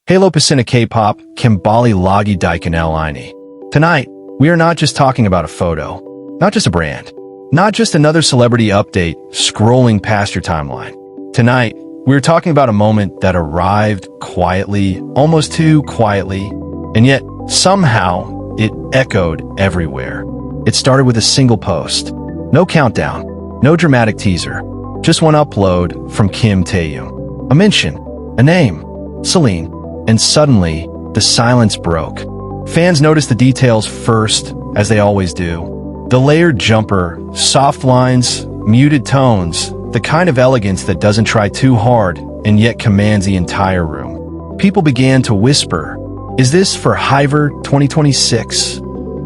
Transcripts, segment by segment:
Halo Pasina K-pop, Kimbali Lagi Daikin CELINE. Tonight, we are not just talking about a photo, not just a brand, not just another celebrity update scrolling past your timeline. Tonight, we're talking about a moment that arrived quietly, almost too quietly, and yet somehow it echoed everywhere. It started with a single post. No countdown, no dramatic teaser, just one upload from Kim Taehyung. A mention, a name, Celine, and suddenly the silence broke. Fans noticed the details first, as they always do. The layered jumper, soft lines, muted tones, the kind of elegance that doesn't try too hard and yet commands the entire room. People began to whisper, is this for Hyver 2026?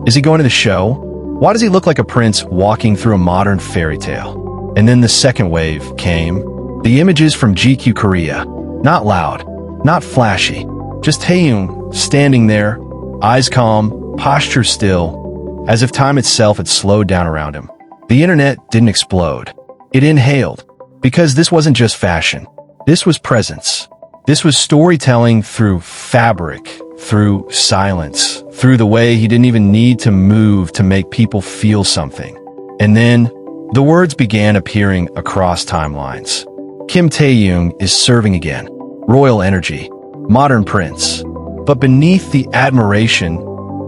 Is he going to the show? Why does he look like a prince walking through a modern fairy tale? And then the second wave came. The images from GQ Korea. Not loud, not flashy, just Taehyung standing there, eyes calm, posture still, as if time itself had slowed down around him. The internet didn't explode. It inhaled, because this wasn't just fashion. This was presence. This was storytelling through fabric, through silence, through the way he didn't even need to move to make people feel something. And then, the words began appearing across timelines. Kim Taehyung is serving again. Royal energy. Modern prince. But beneath the admiration,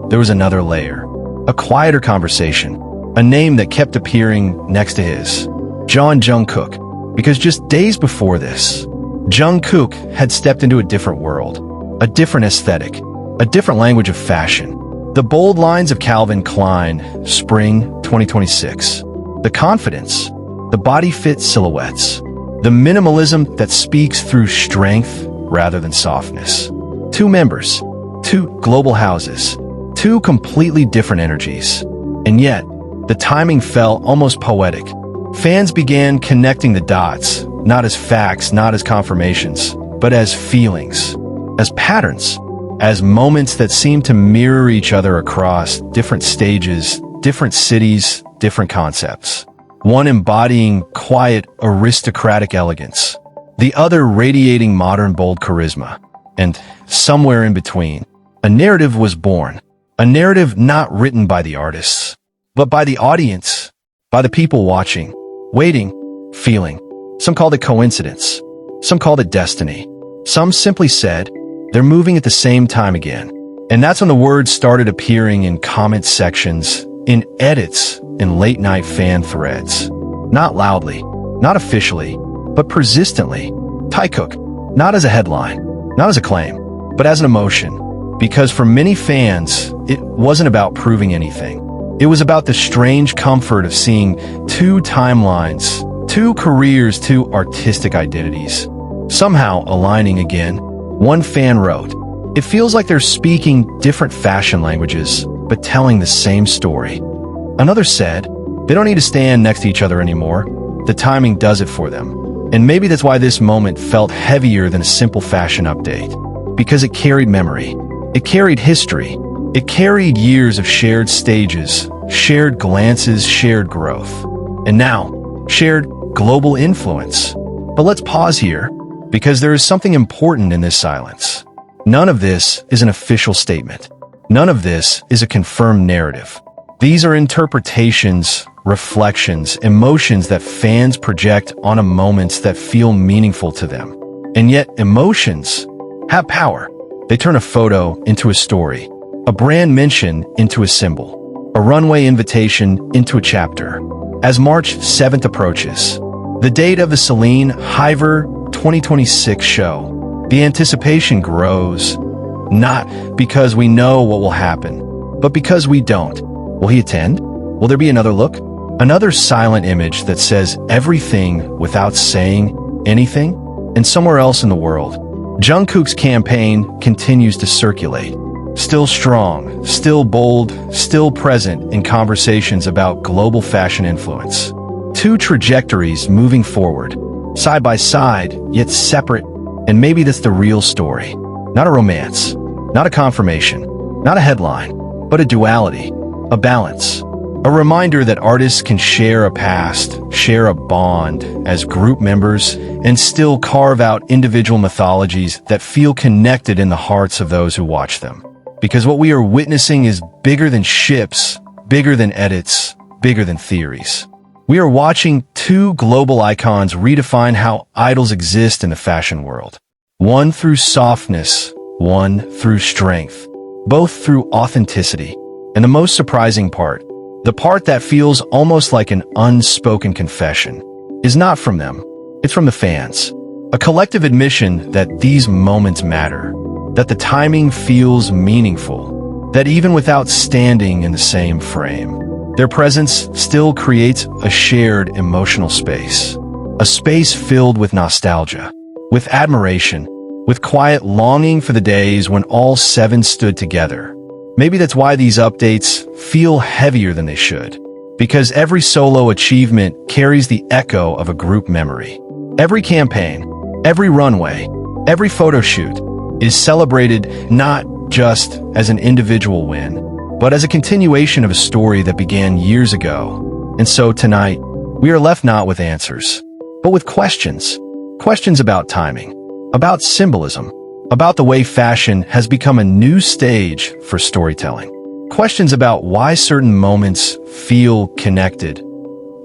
there was another layer. A quieter conversation. A name that kept appearing next to his. Jungkook. Because just days before this, Jungkook had stepped into a different world. A different aesthetic. A different language of fashion. The bold lines of Calvin Klein, Spring 2026. The confidence. The body-fit silhouettes. The minimalism that speaks through strength rather than softness. Two members, two global houses, two completely different energies. And yet, the timing felt almost poetic. Fans began connecting the dots, not as facts, not as confirmations, but as feelings, as patterns, as moments that seemed to mirror each other across different stages, different cities, different concepts. One embodying quiet, aristocratic elegance, the other radiating modern, bold charisma. And somewhere in between, a narrative was born. A narrative not written by the artists, but by the audience, by the people watching, waiting, feeling. Some called it coincidence. Some called it destiny. Some simply said, they're moving at the same time again. And that's when the words started appearing in comment sections, in edits, in late-night fan threads. Not loudly, not officially, but persistently. Taekook, not as a headline, not as a claim, but as an emotion. Because for many fans, it wasn't about proving anything. It was about the strange comfort of seeing two timelines, two careers, two artistic identities, somehow aligning again. One fan wrote, "It feels like they're speaking different fashion languages, but telling the same story." Another said, "They don't need to stand next to each other anymore. The timing does it for them." And maybe that's why this moment felt heavier than a simple fashion update. Because it carried memory. It carried history. It carried years of shared stages, shared glances, shared growth. And now, shared global influence. But let's pause here, because there is something important in this silence. None of this is an official statement. None of this is a confirmed narrative. These are interpretations, reflections, emotions that fans project onto moments that feel meaningful to them. And yet, emotions have power. They turn a photo into a story, a brand mention into a symbol, a runway invitation into a chapter. As March 7th approaches, the date of the Celine Hyver 2026 show, the anticipation grows, not because we know what will happen, but because we don't. Will he attend? Will there be another look? Another silent image that says everything without saying anything? And somewhere else in the world, Jungkook's campaign continues to circulate. Still strong, still bold, still present in conversations about global fashion influence. Two trajectories moving forward, side by side, yet separate. And maybe that's the real story. Not a romance, not a confirmation, not a headline, but a duality, a balance. A reminder that artists can share a past, share a bond as group members, and still carve out individual mythologies that feel connected in the hearts of those who watch them. Because what we are witnessing is bigger than ships, bigger than edits, bigger than theories. We are watching two global icons redefine how idols exist in the fashion world. One through softness, one through strength, both through authenticity. And the most surprising part, the part that feels almost like an unspoken confession, is not from them. It's from the fans. A collective admission that these moments matter, that the timing feels meaningful, that even without standing in the same frame, their presence still creates a shared emotional space. A space filled with nostalgia, with admiration, with quiet longing for the days when all seven stood together. Maybe that's why these updates feel heavier than they should. Because every solo achievement carries the echo of a group memory. Every campaign, every runway, every photo shoot is celebrated not just as an individual win, but as a continuation of a story that began years ago. And so tonight, we are left not with answers, but with questions. Questions about timing, about symbolism, about the way fashion has become a new stage for storytelling. Questions about why certain moments feel connected,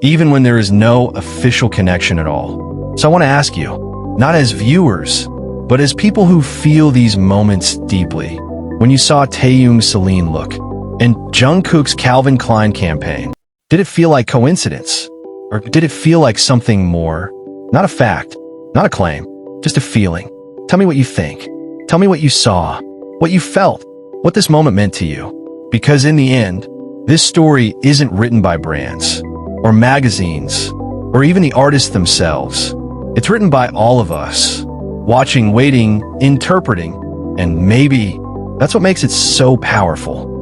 even when there is no official connection at all. So I want to ask you, not as viewers, but as people who feel these moments deeply. When you saw Taehyung CELINE look, and Jungkook's Calvin Klein campaign, did it feel like coincidence? Or did it feel like something more? Not a fact, not a claim, just a feeling. Tell me what you think. Tell me what you saw, what you felt, what this moment meant to you. Because in the end, this story isn't written by brands, or magazines, or even the artists themselves. It's written by all of us, watching, waiting, interpreting, and maybe that's what makes it so powerful.